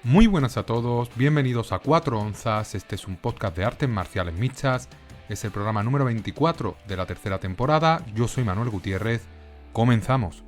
Muy buenas a todos, bienvenidos a 4 onzas, este es un podcast de artes marciales mixtas, es el programa número 24 de la tercera temporada, yo soy Manuel Gutiérrez, comenzamos.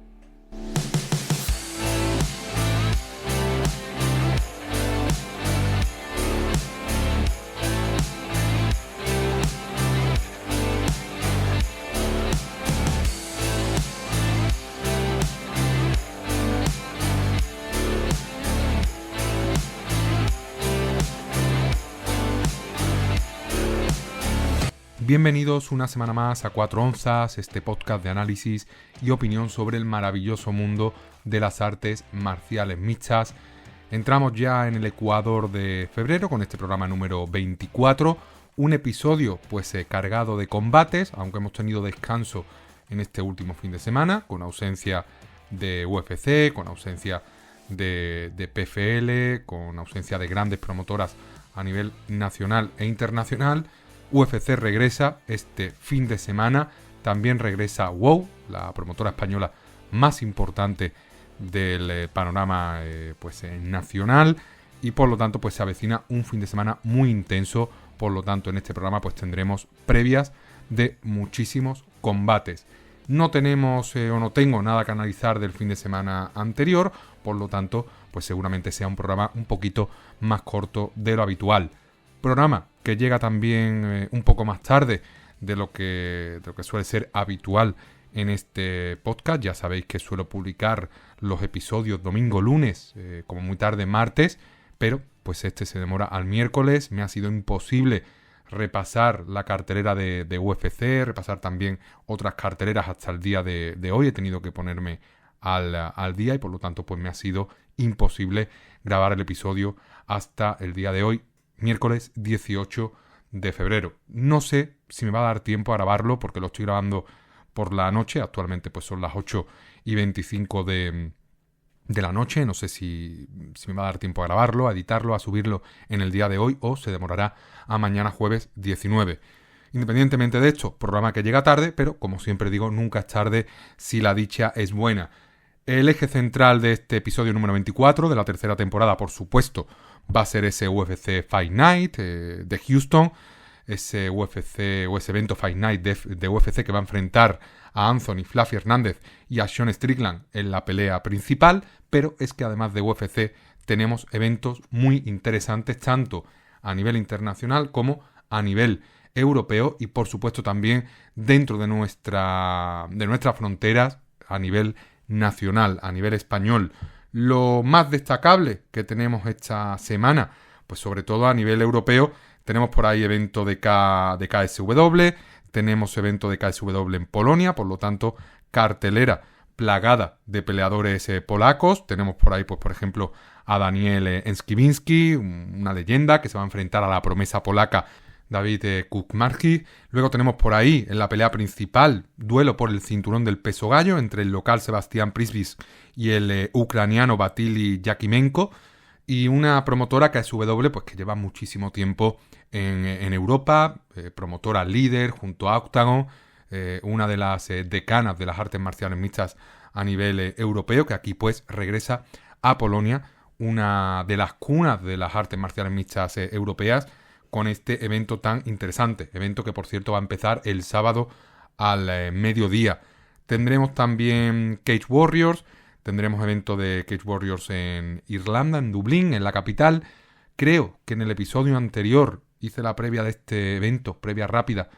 Bienvenidos una semana más a 4 onzas, este podcast de análisis y opinión sobre el maravilloso mundo de las artes marciales mixtas. Entramos ya en el ecuador de febrero con este programa número 24, un episodio cargado de combates, aunque hemos tenido descanso en este último fin de semana, con ausencia de UFC, con ausencia de PFL, con ausencia de grandes promotoras a nivel nacional e internacional. UFC regresa este fin de semana, también regresa WOW, la promotora española más importante del panorama nacional, y por lo tanto se avecina un fin de semana muy intenso. Por lo tanto en este programa tendremos previas de muchísimos combates. No tenemos no tengo nada que analizar del fin de semana anterior, por lo tanto seguramente sea un programa un poquito más corto de lo habitual. Programa que llega también un poco más tarde de lo que suele ser habitual en este podcast. Ya sabéis que suelo publicar los episodios lunes, como muy tarde martes, pero este se demora al miércoles. Me ha sido imposible repasar la cartelera de UFC, repasar también otras carteleras hasta el día de hoy. He tenido que ponerme al día y por lo tanto me ha sido imposible grabar el episodio hasta el día de hoy, miércoles 18 de febrero. No sé si me va a dar tiempo a grabarlo porque lo estoy grabando por la noche. Actualmente son las 8:25 de la noche. No sé si me va a dar tiempo a grabarlo, a editarlo, a subirlo en el día de hoy o se demorará a mañana jueves 19. Independientemente de esto, programa que llega tarde, pero como siempre digo, nunca es tarde si la dicha es buena. El eje central de este episodio número 24 de la tercera temporada, por supuesto, va a ser ese UFC Fight Night de Houston, ese evento Fight Night de UFC que va a enfrentar a Anthony Fluffy Hernández y a Sean Strickland en la pelea principal, pero es que además de UFC tenemos eventos muy interesantes tanto a nivel internacional como a nivel europeo y por supuesto también dentro de nuestras fronteras a nivel nacional, a nivel español. Lo más destacable que tenemos esta semana, sobre todo a nivel europeo, tenemos por ahí evento de KSW, tenemos evento de KSW en Polonia, por lo tanto, cartelera plagada de peleadores polacos. Tenemos por ahí, por ejemplo, a Daniel Enskiewicz, una leyenda que se va a enfrentar a la promesa polaca David Kukmarski. Luego tenemos por ahí, en la pelea principal, duelo por el cinturón del peso gallo entre el local Sebastián Prisvis y el ucraniano Vasily Yakimenko. Y una promotora KSW que lleva muchísimo tiempo en Europa, promotora líder junto a Octagon, una de las decanas de las artes marciales mixtas a nivel europeo, que aquí regresa a Polonia, una de las cunas de las artes marciales mixtas europeas, con este evento tan interesante. Evento que, por cierto, va a empezar el sábado al mediodía. Tendremos también Cage Warriors. Tendremos evento de Cage Warriors en Irlanda, en Dublín, en la capital. Creo que en el episodio anterior hice la previa de este evento, previa rápida,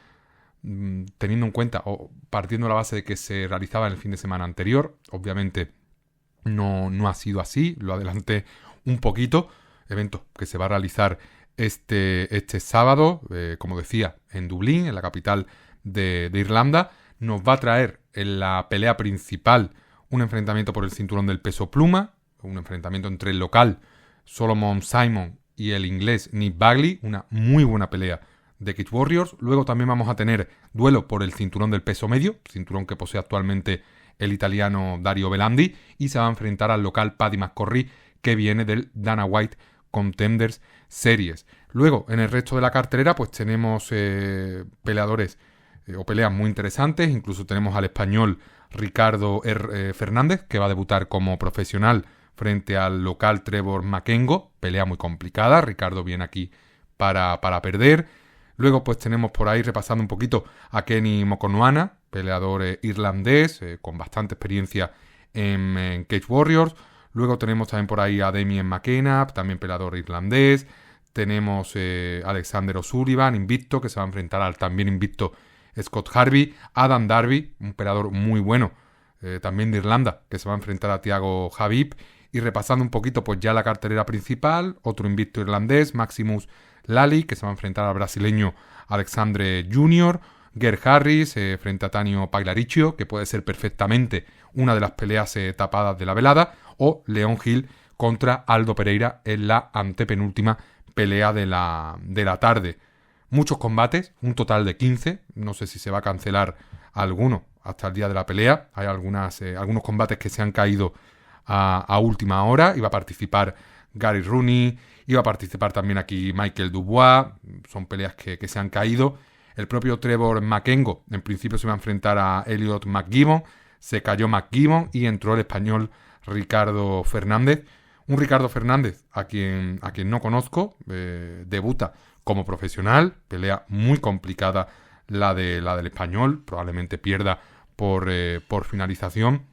teniendo en cuenta o partiendo de la base de que se realizaba en el fin de semana anterior. Obviamente no ha sido así, lo adelanté un poquito. Evento que se va a realizar este sábado, como decía, en Dublín, en la capital de Irlanda. Nos va a traer en la pelea principal un enfrentamiento por el cinturón del peso pluma, un enfrentamiento entre el local Solomon Simon y el inglés Nick Bagley, una muy buena pelea de Cage Warriors. Luego también vamos a tener duelo por el cinturón del peso medio, cinturón que posee actualmente el italiano Dario Belandi, y se va a enfrentar al local Paddy McCorry, que viene del Dana White Contenders Series. Luego, en el resto de la cartelera, tenemos peleadores o peleas muy interesantes. Incluso tenemos al español Ricardo Fernández, que va a debutar como profesional frente al local Trevor Makengo, pelea muy complicada, Ricardo viene aquí para perder. Luego pues tenemos por ahí, repasando un poquito, a Kenny Mokonuana, peleador irlandés con bastante experiencia en Cage Warriors. Luego tenemos también por ahí a Damien McKenna, también peleador irlandés. Tenemos Alexander O'Sullivan, invicto, que se va a enfrentar al también invicto Scott Harvey. Adam Darby, un peleador muy bueno, también de Irlanda, que se va a enfrentar a Thiago Khabib. Y repasando un poquito pues ya la cartelera principal, otro invicto irlandés, Maximus Lally, que se va a enfrentar al brasileño Alexandre Jr., Ger Harris frente a Tanio Pagliariccio, que puede ser perfectamente una de las peleas tapadas de la velada, o Leon Hill contra Aldo Pereira en la antepenúltima pelea de la tarde. Muchos combates, un total de 15, no sé si se va a cancelar alguno hasta el día de la pelea. Hay algunos combates que se han caído a última hora. Iba a participar Gary Rooney, iba a participar también aquí Michael Dubois. Son peleas que se han caído. El propio Trevor Makengo en principio se iba a enfrentar a Elliot McGibbon. Se cayó McGibbon y entró el español Ricardo Fernández. Un Ricardo Fernández a quien no conozco, debuta como profesional, pelea muy complicada la del español, probablemente pierda por finalización,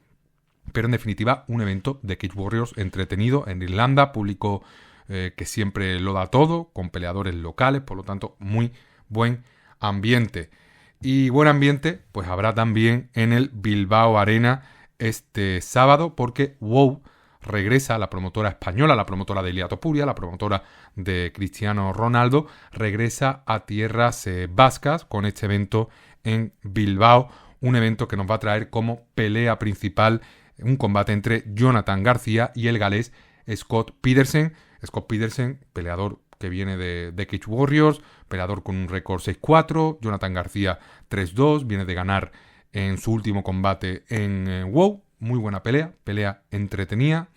pero en definitiva un evento de Cage Warriors entretenido en Irlanda, público que siempre lo da todo, con peleadores locales, por lo tanto muy buen ambiente. Y buen ambiente pues habrá también en el Bilbao Arena este sábado, porque WOW regresa, la promotora española, la promotora de Ilia Topuria, la promotora de Cristiano Ronaldo, regresa a tierras vascas con este evento en Bilbao, un evento que nos va a traer como pelea principal un combate entre Jonathan García y el galés Scott Peterson. Scott Peterson, peleador que viene de Cage Warriors, peleador con un récord 6-4, Jonathan García 3-2, viene de ganar en su último combate en WOW. Muy buena pelea entretenida.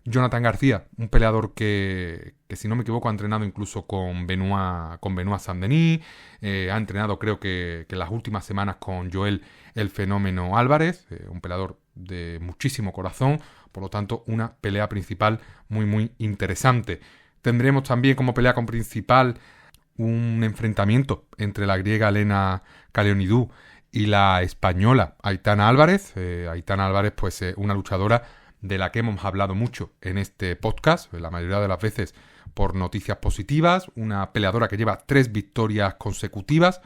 Jonathan García, un peleador que si no me equivoco ha entrenado incluso con Benoit Saint-Denis, ha entrenado creo que las últimas semanas con Joel el Fenómeno Álvarez, un peleador de muchísimo corazón, por lo tanto una pelea principal muy muy interesante. Tendremos también como pelea principal un enfrentamiento entre la griega Elena Kaleonidou y la española Aitana Álvarez. Aitana Álvarez, pues una luchadora de la que hemos hablado mucho en este podcast, la mayoría de las veces por noticias positivas, una peleadora que lleva 3 victorias consecutivas,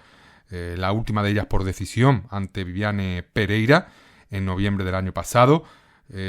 la última de ellas por decisión ante Viviane Pereira en noviembre del año pasado.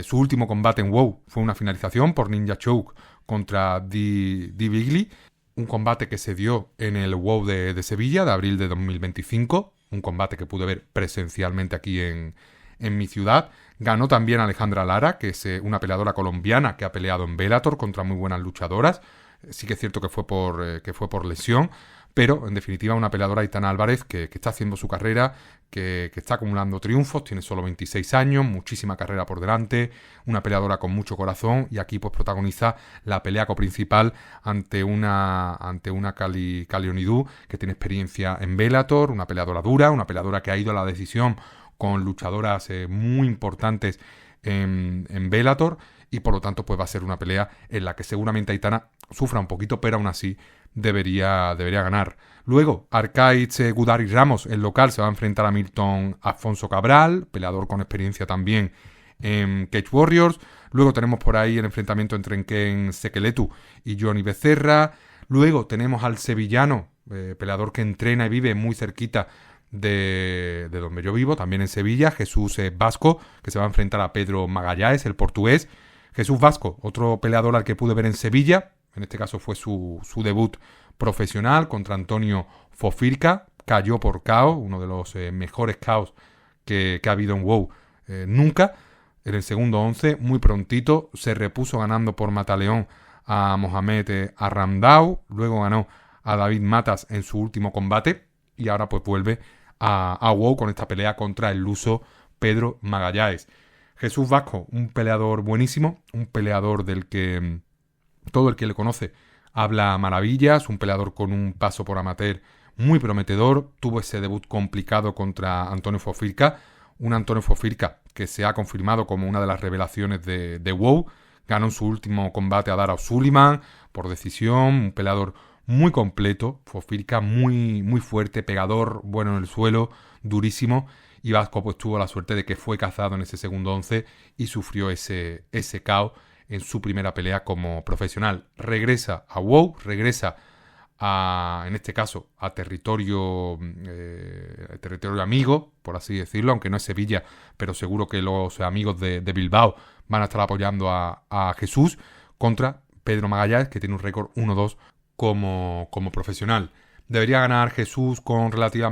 Su último combate en WOW fue una finalización por Ninja Choke contra Dee Bigley, un combate que se dio en el WOW de Sevilla de abril de 2025, un combate que pude ver presencialmente aquí en mi ciudad. Ganó también Alejandra Lara, que es una peleadora colombiana que ha peleado en Bellator contra muy buenas luchadoras. Sí que es cierto que fue por lesión, pero en definitiva una peleadora, Aitana Álvarez, que está haciendo su carrera, que está acumulando triunfos, tiene solo 26 años, muchísima carrera por delante, una peleadora con mucho corazón, y aquí pues protagoniza la pelea coprincipal ante una Kaleonidou que tiene experiencia en Bellator, una peleadora dura, una peleadora que ha ido a la decisión con luchadoras muy importantes en Bellator, y por lo tanto pues va a ser una pelea en la que seguramente Aitana sufra un poquito, pero aún así debería ganar. Luego, Arcaiz Gudari Ramos, el local, se va a enfrentar a Milton Afonso Cabral, peleador con experiencia también en Cage Warriors. Luego tenemos por ahí el enfrentamiento entre Ken Sekeletu y Johnny Becerra. Luego tenemos al sevillano, peleador que entrena y vive muy cerquita de donde yo vivo, también en Sevilla, Jesús Vasco, que se va a enfrentar a Pedro Magalhães, el portugués. Jesús Vasco, otro peleador al que pude ver en Sevilla, en este caso fue su debut profesional contra Antonio Fofirka, cayó por KO, uno de los mejores KOs que ha habido en WOW nunca. En el segundo 11, muy prontito, se repuso ganando por mataleón a Mohamed Arramdau, luego ganó a David Matas en su último combate, y ahora pues vuelve a WOW con esta pelea contra el luso Pedro Magalhães. Jesús Vasco, un peleador buenísimo, un peleador del que todo el que le conoce habla maravillas, un peleador con un paso por amateur muy prometedor. Tuvo ese debut complicado contra Antonio Fofirka, un Antonio Fofirka que se ha confirmado como una de las revelaciones de WOW, ganó en su último combate a Dara O'Sullivan por decisión, un peleador muy completo, Fofirka muy, muy fuerte, pegador, bueno en el suelo, durísimo, y Vasco pues tuvo la suerte de que fue cazado en ese segundo 11 y sufrió ese KO en su primera pelea como profesional. Regresa a WOW, regresa en este caso a territorio amigo, por así decirlo, aunque no es Sevilla, pero seguro que los amigos de Bilbao van a estar apoyando a Jesús contra Pedro Magalhães, que tiene un récord 1-2 como profesional. Debería ganar Jesús con relativa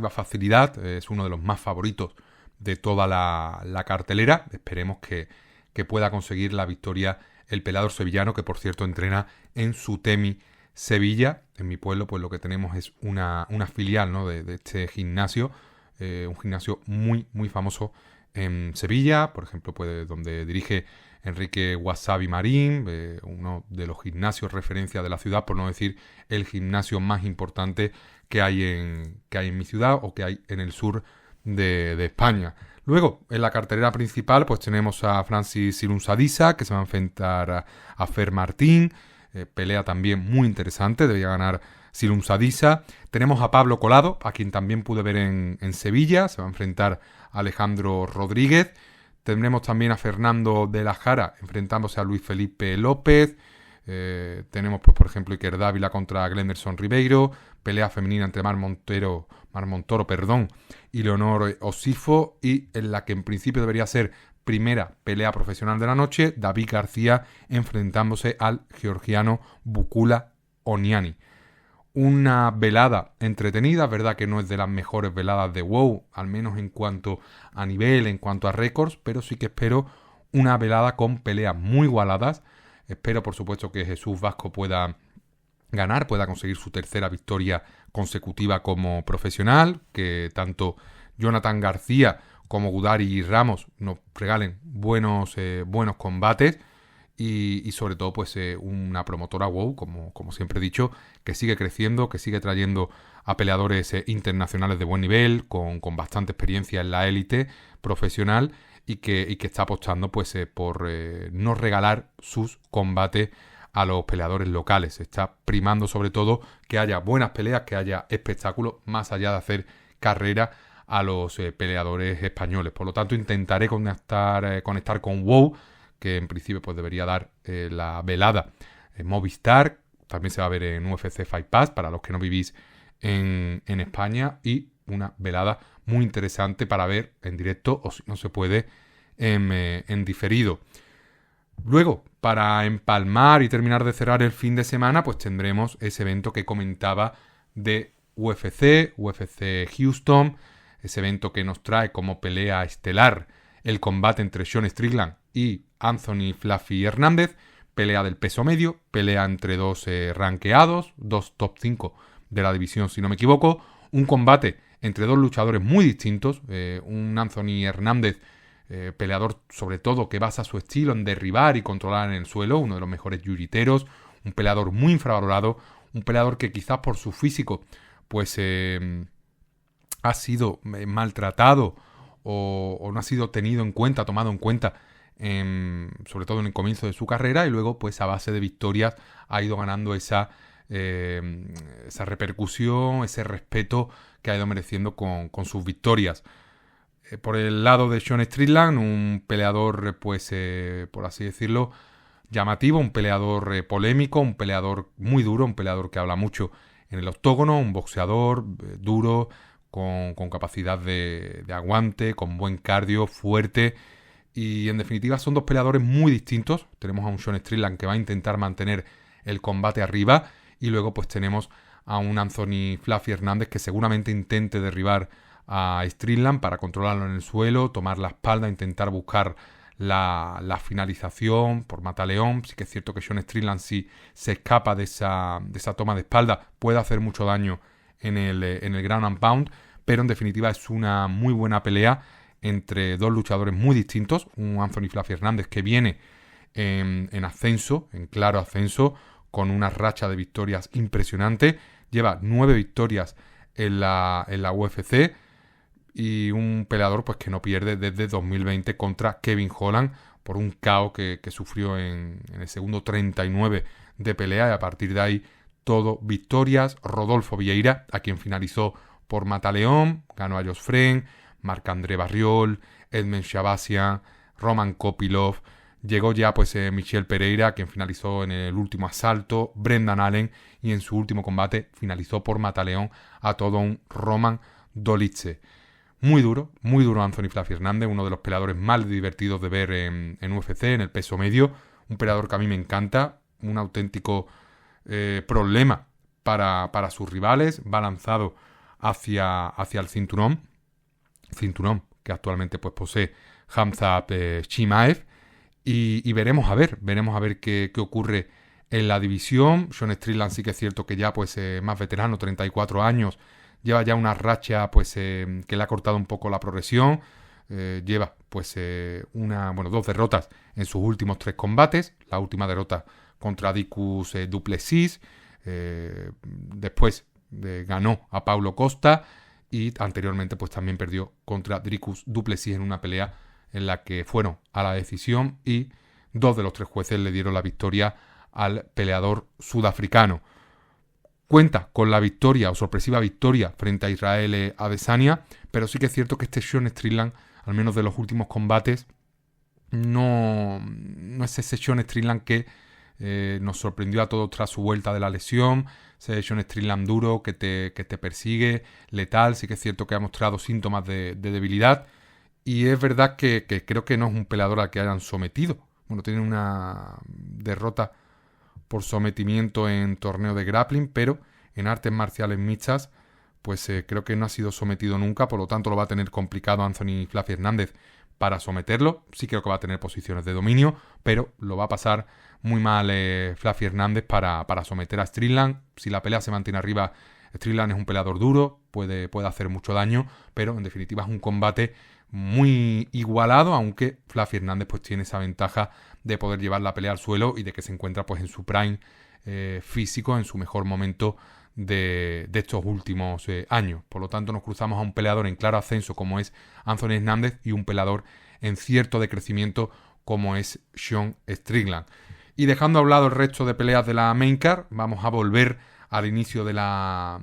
facilidad, es uno de los más favoritos de toda la cartelera. Esperemos que pueda conseguir la victoria el peleador sevillano, que por cierto entrena en Sutemi Sevilla. En mi pueblo pues lo que tenemos es una filial, ¿no?, de este gimnasio, un gimnasio muy muy famoso en Sevilla, por ejemplo, pues donde dirige Enrique Wasabi Marín, uno de los gimnasios referencia de la ciudad, por no decir el gimnasio más importante que hay en mi ciudad o que hay en el sur de España. Luego, en la cartelera principal, pues tenemos a Francis Irunsadisa, que se va a enfrentar a Fer Martín. Pelea también muy interesante, debería ganar Irunsadisa. Tenemos a Pablo Colado, a quien también pude ver en Sevilla, se va a enfrentar a Alejandro Rodríguez. Tendremos también a Fernando de la Jara enfrentándose a Luis Felipe López. Tenemos, pues, por ejemplo, Iker Dávila contra Glenderson Ribeiro. Pelea femenina entre Mar Montoro, y Leonor Osifo. Y en la que en principio debería ser primera pelea profesional de la noche, David García enfrentándose al georgiano Bukula Oniani. Una velada entretenida, verdad que no es de las mejores veladas de WOW, al menos en cuanto a nivel, en cuanto a récords, pero sí que espero una velada con peleas muy igualadas. Espero, por supuesto, que Jesús Vasco pueda ganar, pueda conseguir su tercera victoria consecutiva como profesional, que tanto Jonathan García como Gudari Ramos nos regalen buenos combates. Y sobre todo pues una promotora WOW, como siempre he dicho, que sigue creciendo, que sigue trayendo a peleadores internacionales de buen nivel, con bastante experiencia en la élite profesional, y que está apostando pues por no regalar sus combates a los peleadores locales. Está primando sobre todo que haya buenas peleas, que haya espectáculos, más allá de hacer carrera a los peleadores españoles. Por lo tanto, intentaré conectar con WOW, que en principio pues debería dar la velada en Movistar. También se va a ver en UFC Fight Pass para los que no vivís en España, y una velada muy interesante para ver en directo, o si no se puede, en diferido. Luego, para empalmar y terminar de cerrar el fin de semana, pues tendremos ese evento que comentaba de UFC Houston, ese evento que nos trae como pelea estelar el combate entre Sean Strickland y Anthony Fluffy Hernández, pelea del peso medio, pelea entre dos rankeados, dos top 5 de la división si no me equivoco, un combate entre dos luchadores muy distintos, un Anthony Hernández, peleador sobre todo que basa su estilo en derribar y controlar en el suelo, uno de los mejores jiu-jiteros, un peleador muy infravalorado, un peleador que quizás por su físico pues ha sido maltratado o no ha sido tomado en cuenta, sobre todo en el comienzo de su carrera, y luego pues a base de victorias ha ido ganando esa repercusión, ese respeto que ha ido mereciendo con sus victorias. Por el lado de Sean Strickland, un peleador pues por así decirlo llamativo, un peleador polémico, un peleador muy duro, un peleador que habla mucho en el octógono, un boxeador duro, con capacidad de aguante, con buen cardio, fuerte, y en definitiva son dos peleadores muy distintos. Tenemos a un Sean Strickland que va a intentar mantener el combate arriba, y luego pues tenemos a un Anthony Fluffy Hernández que seguramente intente derribar a Strickland para controlarlo en el suelo, tomar la espalda, intentar buscar la finalización por mataleón. Sí que es cierto que Sean Strickland, si se escapa de esa toma de espalda, puede hacer mucho daño en el ground and pound, pero en definitiva es una muy buena pelea entre dos luchadores muy distintos. Un Anthony Fluffy Hernández que viene en ascenso, en claro ascenso, con una racha de victorias impresionante, lleva 9 victorias en la UFC, y un peleador pues que no pierde desde 2020 contra Kevin Holland, por un KO que sufrió en el segundo 39 de pelea, y a partir de ahí todo victorias. Rodolfo Vieira, a quien finalizó por mataleón, ganó a Josh Fren, Marc-André Barriol, Edmen Shahbazyan, Roman Kopylov. Llegó ya pues Michel Pereira, quien finalizó en el último asalto, Brendan Allen, y en su último combate finalizó por mataleón a todo un Roman Dolidze. Muy duro Anthony Flaffy Hernández, uno de los peleadores más divertidos de ver en UFC, en el peso medio. Un peleador que a mí me encanta, un auténtico problema para sus rivales. Va lanzado hacia el cinturón que actualmente pues posee Khamzat Chimaev. Y veremos a ver qué ocurre en la división. Sean Strickland sí que es cierto que ya pues más veterano, 34 años, lleva ya una racha pues que le ha cortado un poco la progresión. Lleva pues 2 derrotas en sus últimos 3 combates. La última derrota contra Dricus du Plessis. Después ganó a Paulo Costa, y anteriormente pues también perdió contra Dricus du Plessis en una pelea en la que fueron a la decisión y 2 de los 3 jueces le dieron la victoria al peleador sudafricano. Cuenta con la victoria o sorpresiva victoria frente a Israel Adesanya, pero sí que es cierto que este Sean Strickland, al menos de los últimos combates, no es ese Sean Strickland que nos sorprendió a todos tras su vuelta de la lesión. Ese Sean Strickland duro que te persigue, letal. Sí que es cierto que ha mostrado síntomas de debilidad. Y es verdad que creo que no es un peleador al que hayan sometido. Bueno, tiene una derrota por sometimiento en torneo de grappling, pero en artes marciales mixtas, pues creo que no ha sido sometido nunca. Por lo tanto, lo va a tener complicado Anthony Flaffy Hernández para someterlo. Sí creo que va a tener posiciones de dominio, pero lo va a pasar muy mal Flaffy Hernández para someter a Strickland. Si la pelea se mantiene arriba, Strickland es un peleador duro, puede hacer mucho daño, pero en definitiva es un combate muy igualado, aunque Flaffy Hernández pues tiene esa ventaja de poder llevar la pelea al suelo y de que se encuentra pues en su prime físico, en su mejor momento de estos últimos años. Por lo tanto, nos cruzamos a un peleador en claro ascenso como es Anthony Hernández y un peleador en cierto decrecimiento como es Sean Strickland. Y dejando a un lado el resto de peleas de la main card, vamos a volver al inicio de la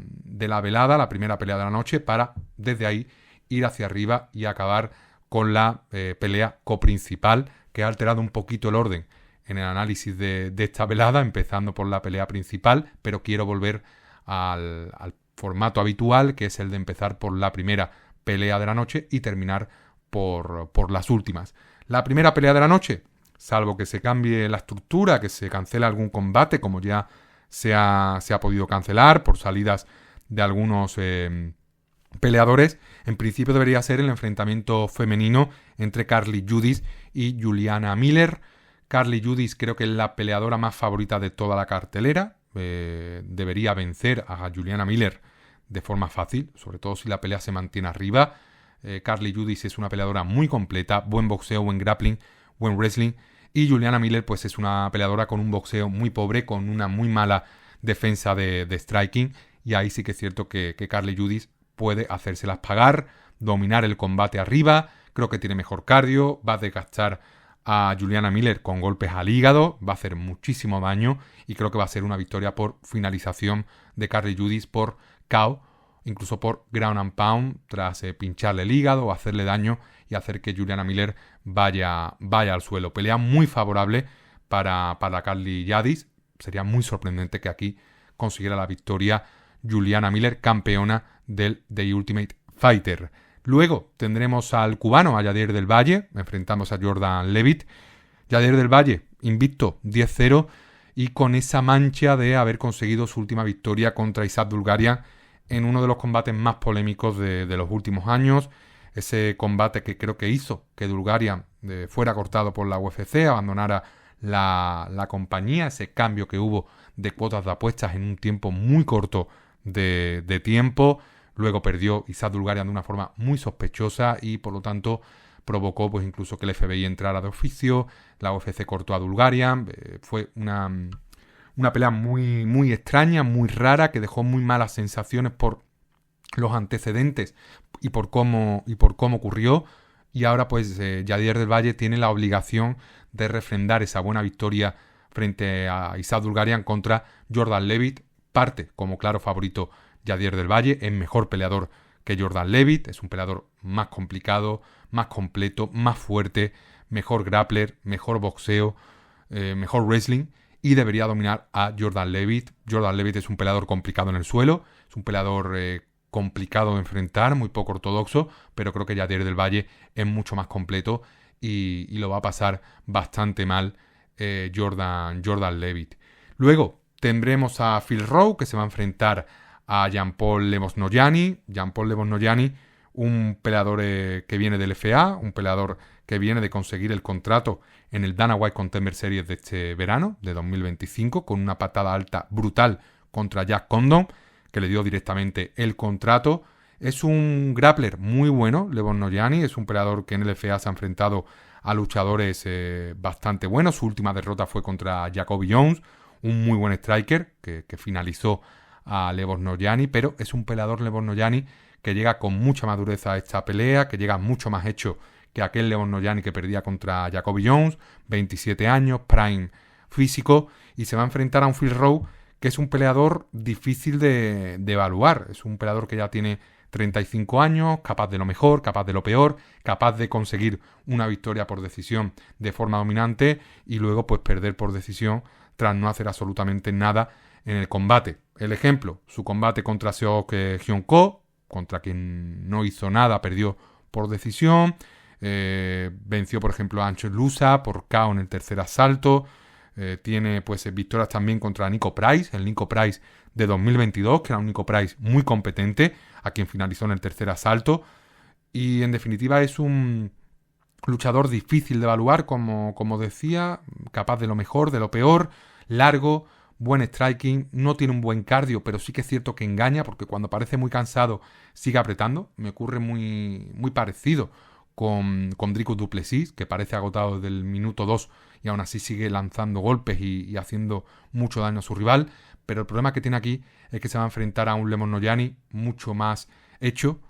velada, la primera pelea de la noche, para desde ahí ir hacia arriba y acabar con la pelea coprincipal, que ha alterado un poquito el orden en el análisis de esta velada, empezando por la pelea principal, pero quiero volver al formato habitual, que es el de empezar por la primera pelea de la noche y terminar por las últimas. La primera pelea de la noche, salvo que se cambie la estructura, que se cancele algún combate, como ya se ha podido cancelar por salidas de algunos peleadores, en principio debería ser el enfrentamiento femenino entre Carly Judice y Juliana Miller. Carly Judice creo que es la peleadora más favorita de toda la cartelera. Debería vencer a Juliana Miller de forma fácil, sobre todo si la pelea se mantiene arriba. Carly Judice es una peleadora muy completa, buen boxeo, buen grappling, buen wrestling, y Juliana Miller pues es una peleadora con un boxeo muy pobre, con una muy mala defensa de striking, y ahí sí que es cierto que Carly Judice puede hacérselas pagar, dominar el combate arriba. Creo que tiene mejor cardio, va a desgastar a Juliana Miller con golpes al hígado, va a hacer muchísimo daño, y creo que va a ser una victoria por finalización de Carly Judice por KO, incluso por ground and pound, tras pincharle el hígado o hacerle daño y hacer que Juliana Miller vaya al suelo. Pelea muy favorable para Carly Judice. Sería muy sorprendente que aquí consiguiera la victoria Juliana Miller, campeona del The Ultimate Fighter. Luego tendremos al cubano, a Yadir del Valle, enfrentamos a Jordan Leavitt. Yadir del Valle, invicto 10-0 y con esa mancha de haber conseguido su última victoria contra Isaac Dulgarian en uno de los combates más polémicos de los últimos años. Ese combate que creo que hizo que Dulgarian fuera cortado por la UFC, abandonara la compañía, ese cambio que hubo de cuotas de apuestas en un tiempo muy corto de tiempo. Luego perdió Isaac Dulgarian de una forma muy sospechosa y por lo tanto provocó pues incluso que el FBI entrara de oficio. La UFC cortó a Dulgarian. Fue una pelea muy, muy extraña, muy rara, que dejó muy malas sensaciones por los antecedentes y por cómo ocurrió. Y ahora pues Yadier del Valle tiene la obligación de refrendar esa buena victoria frente a Isaac Dulgarian contra Jordan Levitt. Parte como claro favorito Yadier del Valle, es mejor peleador que Jordan Levitt, es un peleador más complicado, más completo, más fuerte, mejor grappler, mejor boxeo, mejor wrestling, y debería dominar a Jordan Levitt. Jordan Levitt es un peleador complicado en el suelo, es un peleador complicado de enfrentar, muy poco ortodoxo, pero creo que Yadier del Valle es mucho más completo y lo va a pasar bastante mal Jordan Levitt. Luego tendremos a Phil Rowe, que se va a enfrentar a Jean-Paul Levosnogiani. Jean-Paul Levosnogiani, un peleador que viene del FA, un peleador que viene de conseguir el contrato en el Dana White Contender Series de este verano, de 2025, con una patada alta brutal contra Jack Condon, que le dio directamente el contrato. Es un grappler muy bueno, Levosnogiani, es un peleador que en el FA se ha enfrentado a luchadores bastante buenos. Su última derrota fue contra Jacoby Jones, un muy buen striker que finalizó a Levosnogiani, pero es un peleador Levosnogiani que llega con mucha madurez a esta pelea, que llega mucho más hecho que aquel Levosnogiani que perdía contra Jacoby Jones, 27 años, prime físico, y se va a enfrentar a un Phil Rowe que es un peleador difícil de evaluar. Es un peleador que ya tiene 35 años, capaz de lo mejor, capaz de lo peor, capaz de conseguir una victoria por decisión de forma dominante y luego pues perder por decisión tras no hacer absolutamente nada en el combate. El ejemplo, su combate contra Seok Hyun-ko, contra quien no hizo nada, perdió por decisión. Venció, por ejemplo, a Ancho Lusa por KO en el tercer asalto. Tiene pues victorias también contra Nico Price, el Nico Price de 2022, que era un Nico Price muy competente, a quien finalizó en el tercer asalto. Y en definitiva es un luchador difícil de evaluar, como decía, capaz de lo mejor, de lo peor, largo, buen striking, no tiene un buen cardio, pero sí que es cierto que engaña, porque cuando parece muy cansado sigue apretando. Me ocurre muy parecido con Dricus du Plessis, que parece agotado desde el minuto 2 y aún así sigue lanzando golpes y haciendo mucho daño a su rival. Pero el problema que tiene aquí es que se va a enfrentar a un Levosnogiani mucho más hecho,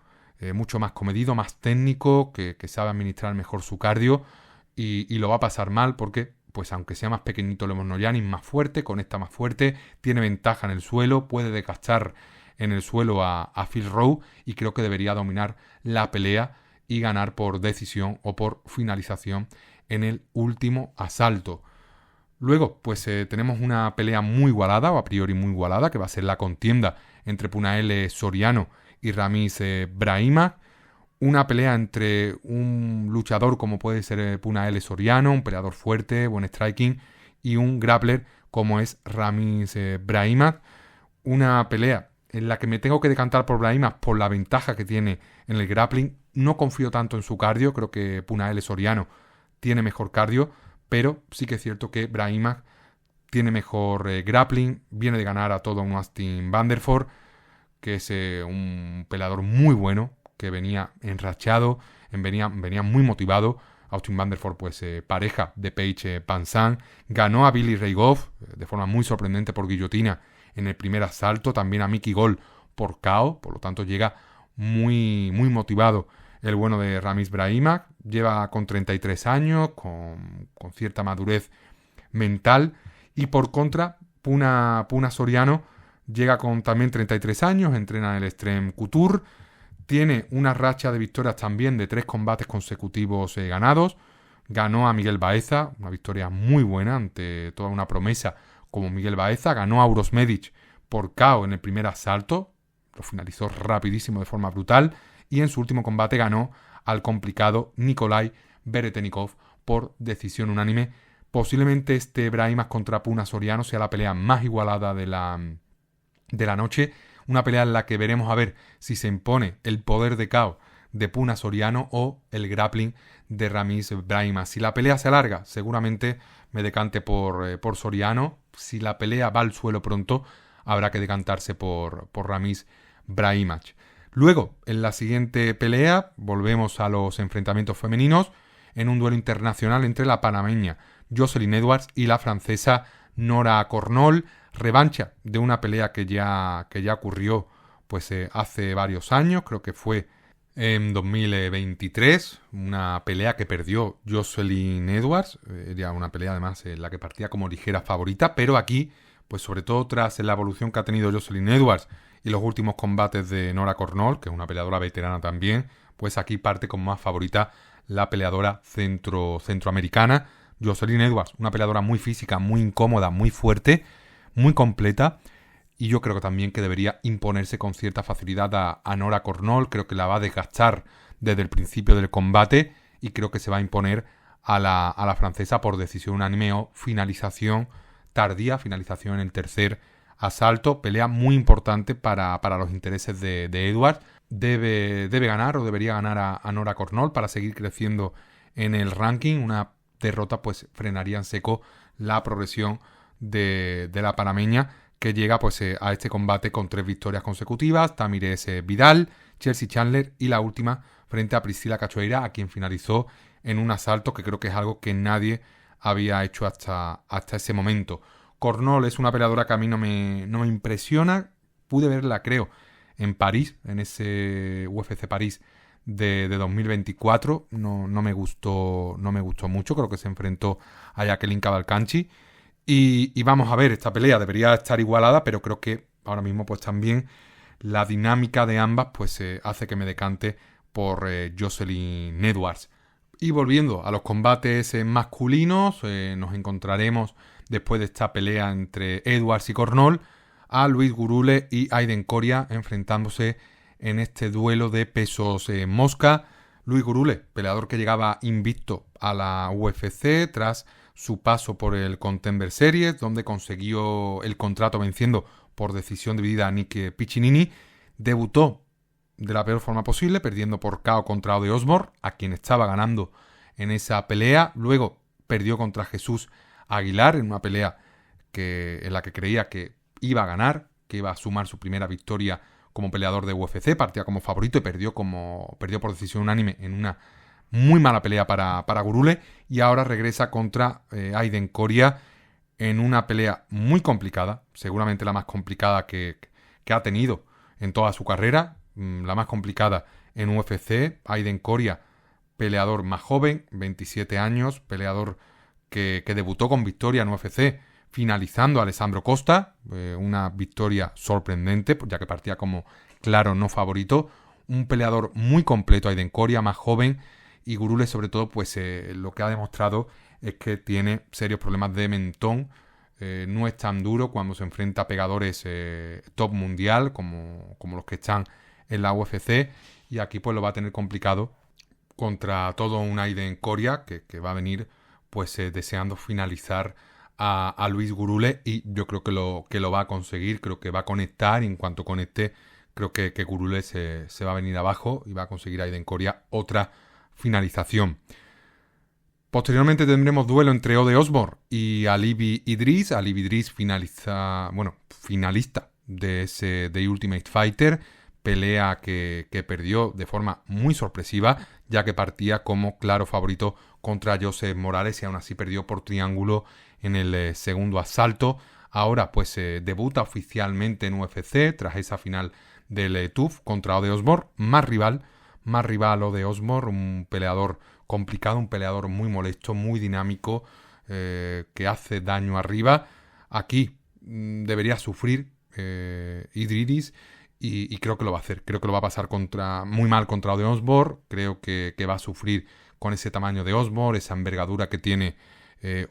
mucho más comedido, más técnico, que sabe administrar mejor su cardio y lo va a pasar mal porque, pues aunque sea más pequeñito Levosnogiani, más fuerte, conecta más fuerte, tiene ventaja en el suelo, puede desgastar en el suelo a Phil Rowe y creo que debería dominar la pelea y ganar por decisión o por finalización en el último asalto. Luego, pues tenemos una pelea muy igualada, o a priori muy igualada, que va a ser la contienda entre Punaele Soriano y Ramiz Brahimaj. Una pelea entre un luchador como puede ser Punaele Soriano, un peleador fuerte, buen striking, y un grappler como es Ramiz Brahimaj. Una pelea en la que me tengo que decantar por Brahimaj por la ventaja que tiene en el grappling. No confío tanto en su cardio, creo que Punaele Soriano tiene mejor cardio, pero sí que es cierto que Brahimaj tiene mejor grappling, viene de ganar a todo un Austin Vanderford, que es un peleador muy bueno, que venía enrachado, venía muy motivado. Austin Vanderford, pues pareja de Paige VanZant, ganó a Billy Ray Goff de forma muy sorprendente por guillotina en el primer asalto, también a Mickey Gall por KO, por lo tanto llega muy motivado el bueno de Ramiz Brahimaj. Lleva con 33 años, con cierta madurez mental, y por contra Puna Soriano llega con también 33 años, entrena en el Extreme Couture, tiene una racha de victorias también de 3 combates consecutivos ganados. Ganó a Miguel Baeza, una victoria muy buena ante toda una promesa como Miguel Baeza. Ganó a Uros Medic por KO en el primer asalto, lo finalizó rapidísimo de forma brutal, y en su último combate ganó al complicado Nikolai Beretenikov por decisión unánime. Posiblemente este Brahimaj contra Puna Soriano sea la pelea más igualada de la noche. Una pelea en la que veremos a ver si se impone el poder de KO de Puna Soriano o el grappling de Ramiz Brahimaj. Si la pelea se alarga, seguramente me decante por Soriano. Si la pelea va al suelo pronto, habrá que decantarse por Ramiz Brahimaj. Luego, en la siguiente pelea, volvemos a los enfrentamientos femeninos en un duelo internacional entre la panameña Jocelyn Edwards y la francesa Nora Cornol. Revancha de una pelea que ya ocurrió pues hace varios años, creo que fue en 2023, una pelea que perdió Jocelyn Edwards, ya una pelea además en la que partía como ligera favorita, pero aquí, pues sobre todo tras la evolución que ha tenido Jocelyn Edwards y los últimos combates de Nora Cornol, que es una peleadora veterana también, pues aquí parte como más favorita la peleadora centroamericana, Jocelyn Edwards, una peleadora muy física, muy incómoda, muy fuerte, muy completa. Y yo creo que también que debería imponerse con cierta facilidad a Nora Cornol. Creo que la va a desgastar desde el principio del combate y creo que se va a imponer a la francesa por decisión unánime o finalización tardía, finalización en el tercer asalto. Pelea muy importante para los intereses de Edwards. Debe ganar o debería ganar a Nora Cornol para seguir creciendo en el ranking. Una derrota pues frenaría en seco la progresión de la panameña, que llega pues a este combate con 3 victorias consecutivas: Tamires Vidal, Chelsea Chandler y la última frente a Priscila Cachoeira, a quien finalizó en un asalto que creo que es algo que nadie había hecho hasta ese momento. Cornol es una peleadora que a mí no me impresiona. Pude verla, creo, en París, en ese UFC París de 2024. No me gustó mucho. Creo que se enfrentó a Jacqueline Cavalcanti. Y vamos a ver, esta pelea debería estar igualada, pero creo que ahora mismo pues también la dinámica de ambas pues hace que me decante por Jocelyn Edwards. Y volviendo a los combates masculinos, nos encontraremos después de esta pelea entre Edwards y Cornol a Luis Gurule y Aiden Coria enfrentándose en este duelo de pesos mosca. Luis Gurule, peleador que llegaba invicto a la UFC tras su paso por el Contender Series, donde consiguió el contrato venciendo por decisión dividida a Nick Piccinini. Debutó de la peor forma posible, perdiendo por KO contra Ode Osborne, a quien estaba ganando en esa pelea. Luego perdió contra Jesús Aguilar en una pelea en la que creía que iba a ganar, que iba a sumar su primera victoria como peleador de UFC. Partía como favorito y perdió por decisión unánime en una muy mala pelea para Gurule, y ahora regresa contra Aiden Coria en una pelea muy complicada, seguramente la más complicada que ha tenido en toda su carrera, la más complicada en UFC. Aiden Coria, peleador más joven, 27 años, peleador que debutó con victoria en UFC, finalizando a Alessandro Costa, una victoria sorprendente, ya que partía como claro no favorito. Un peleador muy completo, Aiden Coria, más joven. Y Gurule, sobre todo, pues lo que ha demostrado es que tiene serios problemas de mentón. No es tan duro cuando se enfrenta a pegadores top mundial como los que están en la UFC. Y aquí pues lo va a tener complicado contra todo un Aiden Coria que va a venir pues deseando finalizar a Luis Gurule. Y yo creo que lo va a conseguir. Creo que va a conectar, y en cuanto conecte creo que Gurule se va a venir abajo y va a conseguir a Aiden Coria otra finalización. Posteriormente tendremos duelo entre Ode Osborne y Alibi Idris. Alibi Idris finalista de Ultimate Fighter, pelea que perdió de forma muy sorpresiva, ya que partía como claro favorito contra Joseph Morales y aún así perdió por triángulo en el segundo asalto. Ahora pues debuta oficialmente en UFC tras esa final del TUF contra Ode Osborne, más rival Ode Osborne, un peleador complicado, un peleador muy molesto, muy dinámico, que hace daño arriba. Aquí debería sufrir Idris y creo que lo va a hacer. Creo que lo va a pasar muy mal contra Ode Osborne. Creo que va a sufrir con ese tamaño de Osborne, esa envergadura que tiene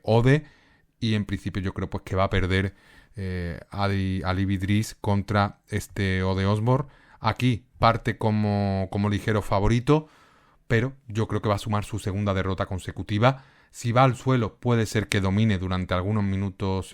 Ode, y en principio yo creo pues que va a perder Alibi Idris contra este Ode Osborne. Aquí parte como ligero favorito, pero yo creo que va a sumar su segunda derrota consecutiva. Si va al suelo puede ser que domine durante algunos minutos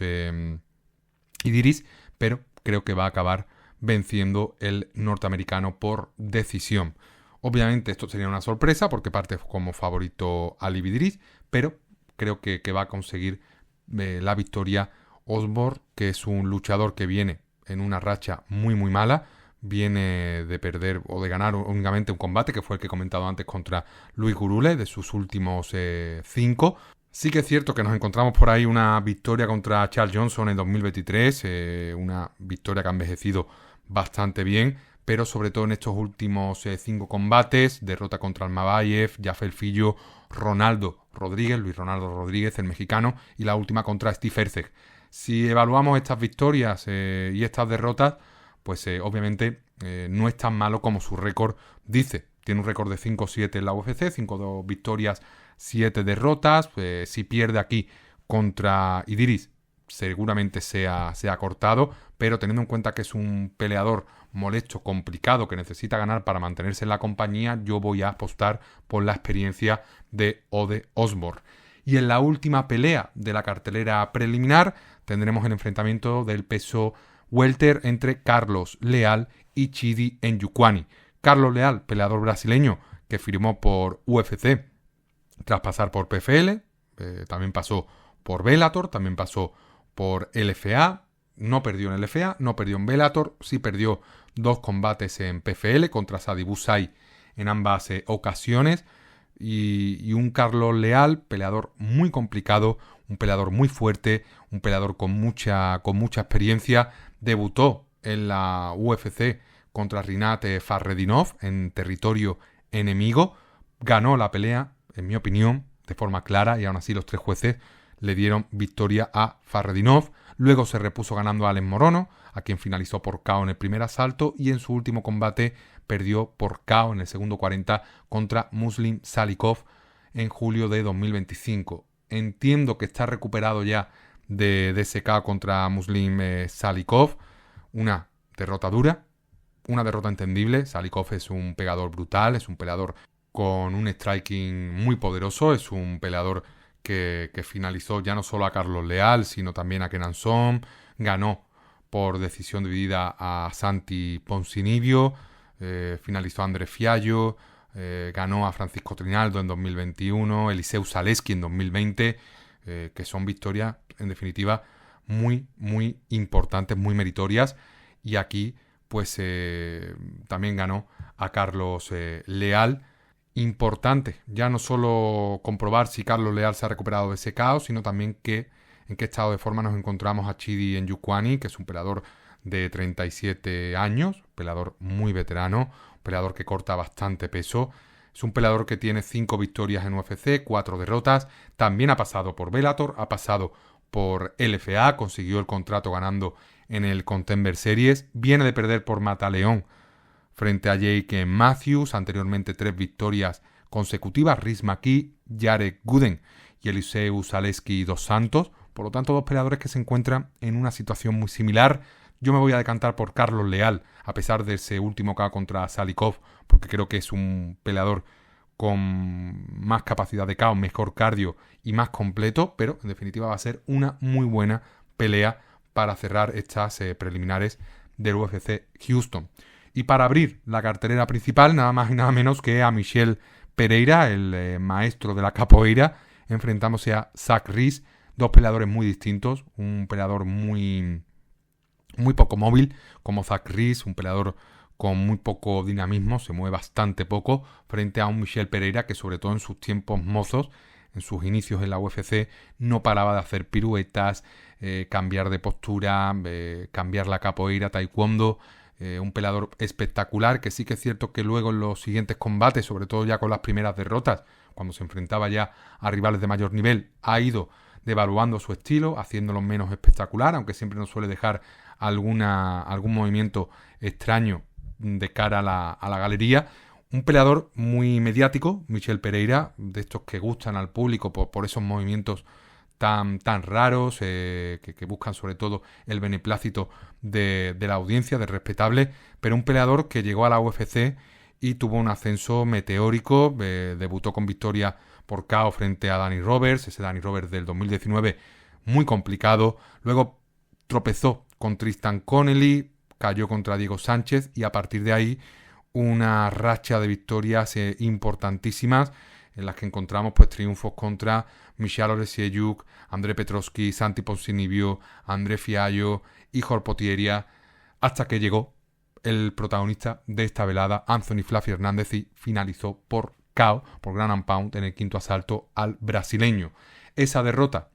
Idris, pero creo que va a acabar venciendo el norteamericano por decisión. Obviamente esto sería una sorpresa porque parte como favorito Alibi Idris, pero creo que va a conseguir la victoria Osborne, que es un luchador que viene en una racha muy muy mala. Viene de perder o de ganar únicamente un combate, que fue el que he comentado antes, contra Luis Gurule, de sus últimos 5. Sí que es cierto que nos encontramos por ahí una victoria contra Charles Johnson en 2023, una victoria que ha envejecido bastante bien, pero sobre todo en estos últimos 5 combates, derrota contra Almabayev, Jafel Fillo, Luis Ronaldo Rodríguez, el mexicano, y la última contra Steve Erceg. Si evaluamos estas victorias y estas derrotas, pues obviamente no es tan malo como su récord dice. Tiene un récord de 5-7 en la UFC, 5 victorias, 7 derrotas. Si pierde aquí contra Idris, seguramente sea cortado, pero teniendo en cuenta que es un peleador molesto, complicado, que necesita ganar para mantenerse en la compañía, yo voy a apostar por la experiencia de Ode Osborne. Y en la última pelea de la cartelera preliminar tendremos el enfrentamiento del peso welter entre Carlos Leal y Chidi Njokuani. Carlos Leal, peleador brasileño que firmó por UFC tras pasar por PFL, también pasó por Bellator, también pasó por LFA, no perdió en LFA, no perdió en Bellator, sí perdió 2 combates en PFL contra Sadi Bouzai en ambas ocasiones, y un Carlos Leal, peleador muy complicado, un peleador muy fuerte, un peleador con mucha experiencia. Debutó en la UFC contra Rinat Fakhretdinov en territorio enemigo, ganó la pelea, en mi opinión, de forma clara, y aún así los 3 jueces le dieron victoria a Fakhretdinov. Luego se repuso ganando a Alex Morono, a quien finalizó por KO en el primer asalto, y en su último combate perdió por KO en el segundo 40 contra Muslim Salikov en julio de 2025. Entiendo que está recuperado ya de ese KO contra Muslim Salikov. Una derrota dura, una derrota entendible. Salikov es un pegador brutal, es un peleador con un striking muy poderoso, es un peleador que finalizó ya no solo a Carlos Leal, sino también a Kenan Son, ganó por decisión dividida a Santi Ponzinibbio, finalizó a André Fiallo, ganó a Francisco Trinaldo en 2021, Eliseu Zaleski en 2020, que son victorias, en definitiva, muy, muy importantes, muy meritorias. Y aquí, pues, también ganó a Carlos Leal. Importante, ya no solo comprobar si Carlos Leal se ha recuperado de ese caos, sino también en qué estado de forma nos encontramos a Chidi Njokuani, que es un peleador de 37 años, peleador muy veterano, peleador que corta bastante peso. Es un peleador que tiene 5 victorias en UFC, 4 derrotas. También ha pasado por Bellator, ha pasado por LFA, consiguió el contrato ganando en el Contender Series. Viene de perder por Mataleón frente a Jake Matthews. Anteriormente 3 victorias consecutivas, Riz McKee, Jarek Gooden y Eliseu Zaleski dos Santos. Por lo tanto, 2 peleadores que se encuentran en una situación muy similar. Yo me voy a decantar por Carlos Leal, a pesar de ese último KO contra Salikov, porque creo que es un peleador con más capacidad de KO, mejor cardio y más completo, pero en definitiva va a ser una muy buena pelea para cerrar estas preliminares del UFC Houston. Y para abrir la cartelera principal, nada más y nada menos que a Michel Pereira, el maestro de la capoeira, enfrentándose a Zach Reese, 2 peleadores muy distintos, un peleador muy poco móvil como Zach Reese, un peleador con muy poco dinamismo, se mueve bastante poco, frente a un Michel Pereira que sobre todo en sus tiempos mozos, en sus inicios en la UFC, no paraba de hacer piruetas, cambiar de postura, cambiar la capoeira, taekwondo. Un peleador espectacular, que sí que es cierto que luego en los siguientes combates, sobre todo ya con las primeras derrotas, cuando se enfrentaba ya a rivales de mayor nivel, ha ido devaluando su estilo, haciéndolo menos espectacular, aunque siempre nos suele dejar algún movimiento extraño de cara a la galería. Un peleador muy mediático, Michel Pereira, de estos que gustan al público por esos movimientos tan raros, que buscan sobre todo el beneplácito de la audiencia, del respetable, pero un peleador que llegó a la UFC y tuvo un ascenso meteórico. Debutó con victoria por KO frente a Danny Roberts, ese Danny Roberts del 2019 muy complicado. Luego tropezó con Tristan Connelly, cayó contra Diego Sánchez, y a partir de ahí una racha de victorias importantísimas, en las que encontramos pues triunfos contra Michal Olesiejczuk, André Petrovski, Santi Ponzinibbio, André Fiallo, Ihor Potieria, hasta que llegó el protagonista de esta velada, Anthony Fluffy Hernández, y finalizó por KO, por ground and pound, en el 5º asalto al brasileño. Esa derrota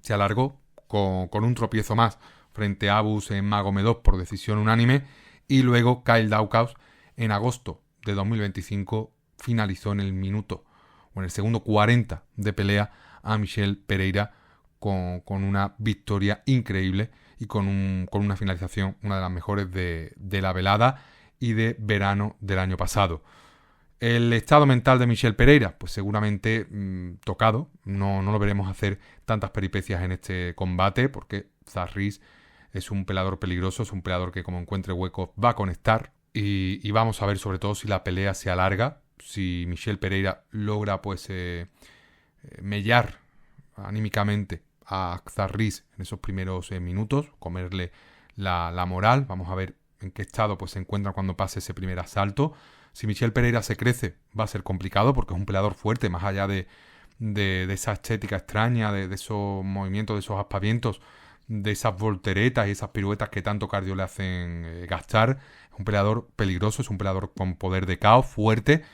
se alargó con un tropiezo más frente a Abus Magomedov por decisión unánime, Y luego Kyle Daukaus en agosto de 2025 finalizó en el minuto o en el segundo 40 de pelea a Michel Pereira con una victoria increíble y con una finalización, una de las mejores de la velada y de verano del año pasado. El estado mental de Michel Pereira, pues seguramente tocado. No lo veremos hacer tantas peripecias en este combate porque Zahriss es un peleador peligroso, es un peleador que como encuentre huecos va a conectar y vamos a ver sobre todo si la pelea se alarga, si Michel Pereira logra pues mellar anímicamente a Zahriss en esos primeros minutos, comerle la moral. Vamos a ver en qué estado pues se encuentra cuando pase ese primer asalto. Si Michel Pereira se crece va a ser complicado porque es un peleador fuerte, más allá de esa estética extraña, de esos movimientos, de esos aspavientos, de esas volteretas y esas piruetas que tanto cardio le hacen gastar. Es un peleador peligroso, es un peleador con poder de caos, fuerte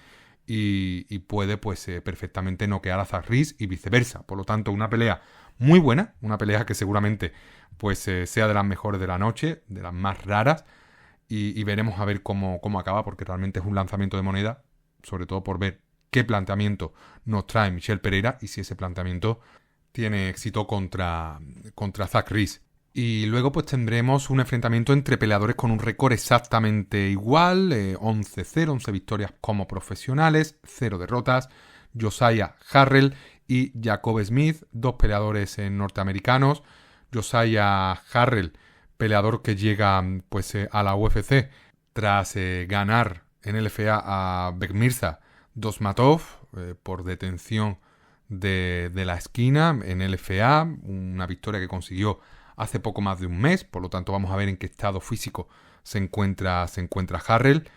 y puede pues perfectamente noquear a Zahriss y viceversa. Por lo tanto, una pelea muy buena, una pelea que seguramente pues sea de las mejores de la noche, de las más raras y veremos a ver cómo acaba porque realmente es un lanzamiento de moneda, sobre todo por ver qué planteamiento nos trae Michel Pereira y si ese planteamiento tiene éxito contra Zahriss. Y luego pues tendremos un enfrentamiento entre peleadores con un récord exactamente igual, 11-0, 11 victorias como profesionales, 0 derrotas, Josiah Harrell y Jacob Smith, dos peleadores norteamericanos. Josiah Harrell, peleador que llega pues a la UFC tras ganar en LFA a Bekmirza Dosmatov por detención de la esquina en LFA, una victoria que consiguió hace poco más de un mes. Por lo tanto vamos a ver en qué estado físico se encuentra Harrell.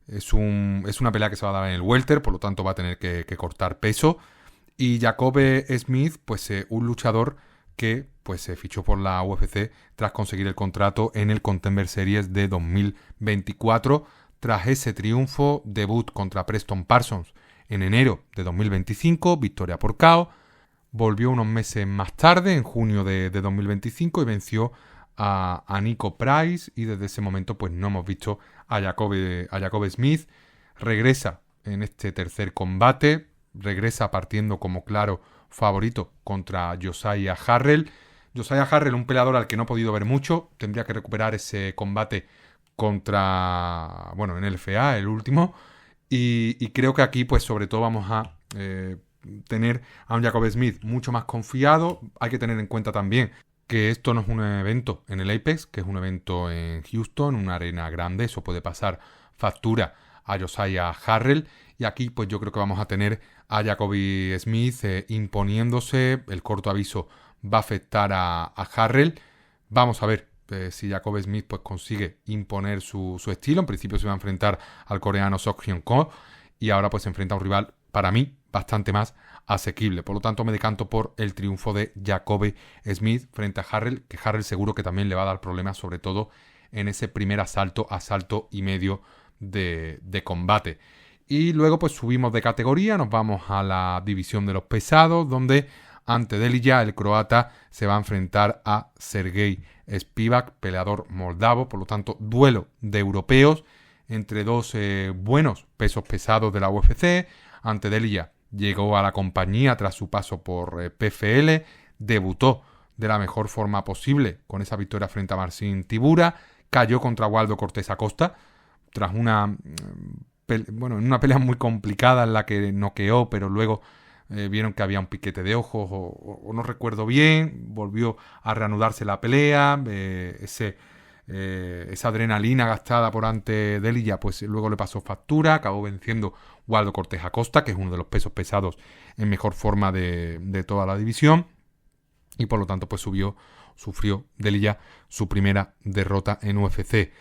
Es una pelea que se va a dar en el welter, por lo tanto va a tener que cortar peso. Y Jacob Smith, pues un luchador que pues se fichó por la UFC tras conseguir el contrato en el Contender Series de 2024. Tras ese triunfo, debut contra Preston Parsons en enero de 2025, victoria por KO. Volvió unos meses más tarde, en junio de 2025, y venció a Nico Price. Y desde ese momento pues no hemos visto a Jacob Smith. Regresa en este tercer combate, regresa partiendo como claro favorito contra Josiah Harrell. Josiah Harrell, un peleador al que no he podido ver mucho, tendría que recuperar ese combate contra, en LFA, el último, y creo que aquí pues sobre todo vamos a tener a un Jacob Smith mucho más confiado. Hay que tener en cuenta también que esto no es un evento en el Apex, que es un evento en Houston, una arena grande, eso puede pasar factura a Josiah Harrell, y aquí pues yo creo que vamos a tener a Jacob Smith imponiéndose. El corto aviso va a afectar a Harrell. Vamos a ver si Jacob Smith pues consigue imponer su estilo. En principio se va a enfrentar al coreano Sok Hyun Ko y ahora pues se enfrenta a un rival para mí bastante más asequible. Por lo tanto me decanto por el triunfo de Jacob Smith frente a Harrell, que Harrell seguro que también le va a dar problemas, sobre todo en ese primer asalto y medio de combate. Y luego pues subimos de categoría, nos vamos a la división de los pesados, donde ante Delija, el croata, se va a enfrentar a Sergey Spivak, peleador moldavo. Por lo tanto, duelo de europeos entre dos buenos pesos pesados de la UFC. Ante Delija llegó a la compañía tras su paso por PFL, debutó de la mejor forma posible con esa victoria frente a Marcin Tibura, cayó contra Waldo Cortés Acosta tras en una pelea muy complicada en la que noqueó, pero luego vieron que había un piquete de ojos o no recuerdo bien, volvió a reanudarse la pelea, esa adrenalina gastada por ante Delija pues luego le pasó factura, acabó venciendo Waldo Cortés Acosta, que es uno de los pesos pesados en mejor forma de toda la división, y por lo tanto pues sufrió Delija su primera derrota en UFC.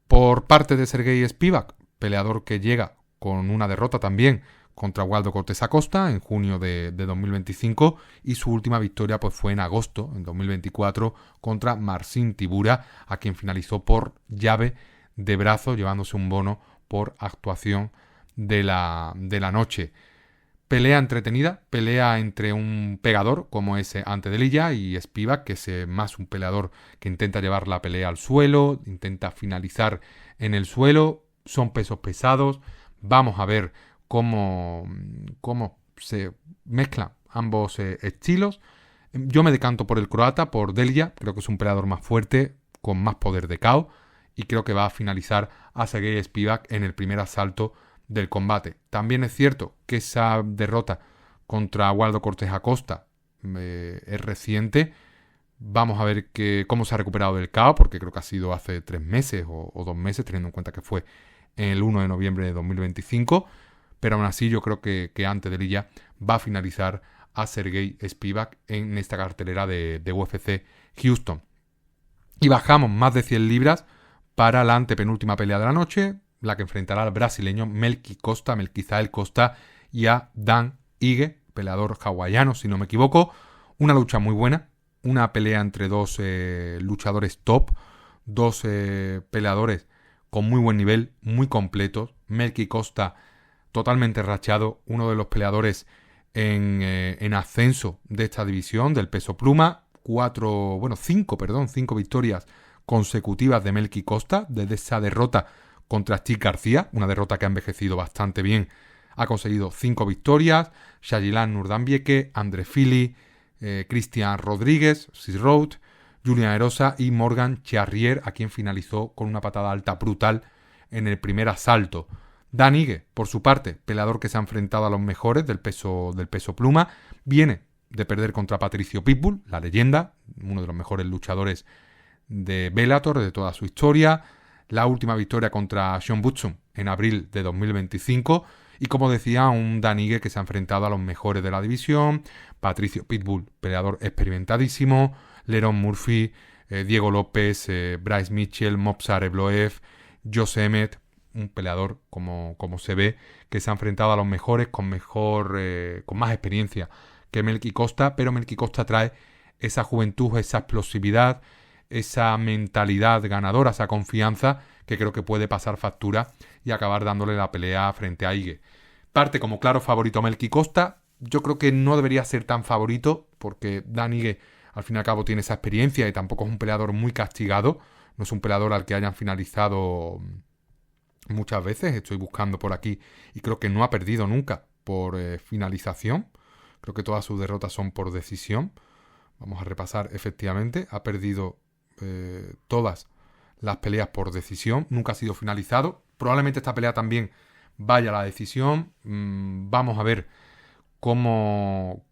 Por parte de Sergey Spivak, peleador que llega con una derrota también contra Waldo Cortés Acosta en junio de 2025, y su última victoria pues fue en agosto, en 2024, contra Marcin Tibura, a quien finalizó por llave de brazo, llevándose un bono por actuación de la noche. Pelea entretenida, pelea entre un pegador como es Ante Delija y Spivak, que es más un peleador que intenta llevar la pelea al suelo, intenta finalizar en el suelo. Son pesos pesados. Vamos a ver cómo se mezclan ambos estilos. Yo me decanto por el croata, por Delija. Creo que es un peleador más fuerte, con más poder de KO, y creo que va a finalizar a Sergey Spivak en el primer asalto del combate. También es cierto que esa derrota contra Waldo Cortés Acosta es reciente. Vamos a ver cómo se ha recuperado del KO, porque creo que ha sido hace 3 meses o 2 meses, teniendo en cuenta que fue el 1 de noviembre de 2025. Pero aún así yo creo que Ante Delija va a finalizar a Sergey Spivak en esta cartelera de UFC Houston. Y bajamos más de 100 libras para la antepenúltima pelea de la noche, la que enfrentará al brasileño Melquizael Costa, y a Dan Ige, peleador hawaiano, si no me equivoco. Una lucha muy buena, una pelea entre dos luchadores top, dos peleadores con muy buen nivel, muy completos. Melqui Costa totalmente rachado, uno de los peleadores en ascenso de esta división, del peso pluma. 5 victorias consecutivas de Melqui Costa desde esa derrota contra Steve García, una derrota que ha envejecido bastante bien. Ha conseguido 5 victorias. Shajilan Nurdambieke, André Fili, Cristian Rodríguez, Sis Road, Julian Erosa y Morgan Charrier, a quien finalizó con una patada alta brutal en el primer asalto. Dan Ige, por su parte, peleador que se ha enfrentado a los mejores del peso pluma, viene de perder contra Patricio Pitbull, la leyenda, uno de los mejores luchadores de Bellator de toda su historia. La última victoria contra Sean Butson en abril de 2025. Y como decía, un Dan Ige que se ha enfrentado a los mejores de la división. Patricio Pitbull, peleador experimentadísimo. Lerone Murphy, Diego López, Bryce Mitchell, Movsar Evloev, Josh Emmett, un peleador como se ve que se ha enfrentado a los mejores con más experiencia que Melqui Costa, pero Melqui Costa trae esa juventud, esa explosividad, esa mentalidad ganadora, esa confianza que creo que puede pasar factura y acabar dándole la pelea frente a Ige. Parte como claro favorito Melqui Costa. Yo creo que no debería ser tan favorito porque Dan Ige al fin y al cabo tiene esa experiencia y tampoco es un peleador muy castigado. No es un peleador al que hayan finalizado muchas veces. Estoy buscando por aquí y creo que no ha perdido nunca por finalización. Creo que todas sus derrotas son por decisión. Vamos a repasar efectivamente. Ha perdido todas las peleas por decisión. Nunca ha sido finalizado. Probablemente esta pelea también vaya a la decisión. Vamos a ver cómo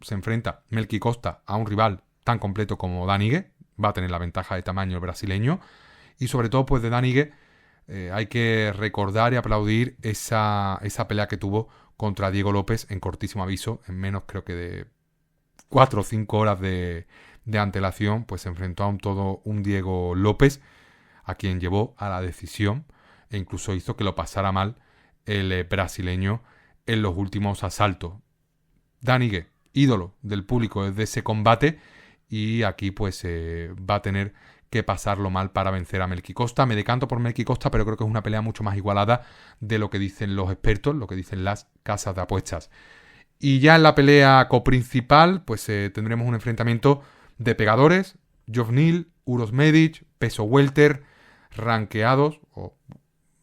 se enfrenta Melqui Costa a un rival tan completo como Dan Ige. Va a tener la ventaja de tamaño el brasileño. Y sobre todo pues de Dan Ige hay que recordar y aplaudir esa pelea que tuvo contra Diego López en cortísimo aviso, en menos creo que de 4 o 5 horas de antelación, pues se enfrentó a un Diego López, a quien llevó a la decisión e incluso hizo que lo pasara mal el brasileño en los últimos asaltos. Dan Ige, ídolo del público desde ese combate, y aquí pues va a tener que pasarlo mal para vencer a Melqui Costa. Me decanto por Melqui Costa, pero creo que es una pelea mucho más igualada de lo que dicen los expertos, lo que dicen las casas de apuestas. Y ya en la pelea coprincipal, pues tendremos un enfrentamiento de pegadores. Geoff Neal, Uros Medic, peso welter, rankeados, o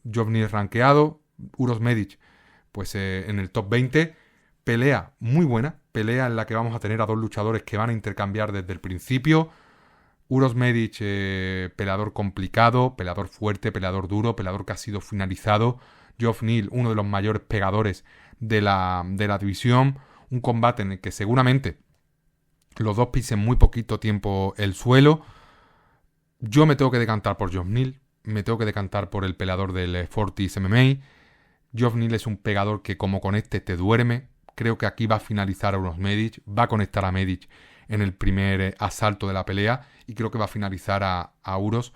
Geoff Neal rankeado, Uros Medic pues en el top 20. Pelea muy buena, pelea en la que vamos a tener a dos luchadores que van a intercambiar desde el principio. Uros Medic, peleador complicado, peleador fuerte, peleador duro, peleador que ha sido finalizado. Geoff Neal, uno de los mayores pegadores de la división. Un combate en el que seguramente los dos pisen muy poquito tiempo el suelo. Yo me tengo que decantar por Geoff Neal, me tengo que decantar por el peleador del Fortis MMA. Geoff Neal es un pegador que como conecte te duerme. Creo que aquí va a finalizar a Uros Medic, va a conectar a Medic en el primer asalto de la pelea y creo que va a finalizar a Uros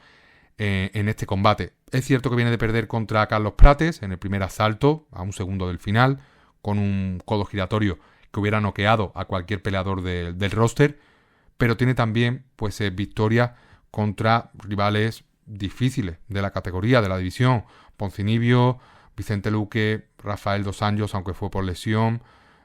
en este combate. Es cierto que viene de perder contra Carlos Prates en el primer asalto, a un segundo del final, con un codo giratorio que hubiera noqueado a cualquier peleador del roster, pero tiene también pues victorias contra rivales difíciles de la categoría, de la división. Poncinibio, Vicente Luque, Rafael Dos Anjos, aunque fue por lesión,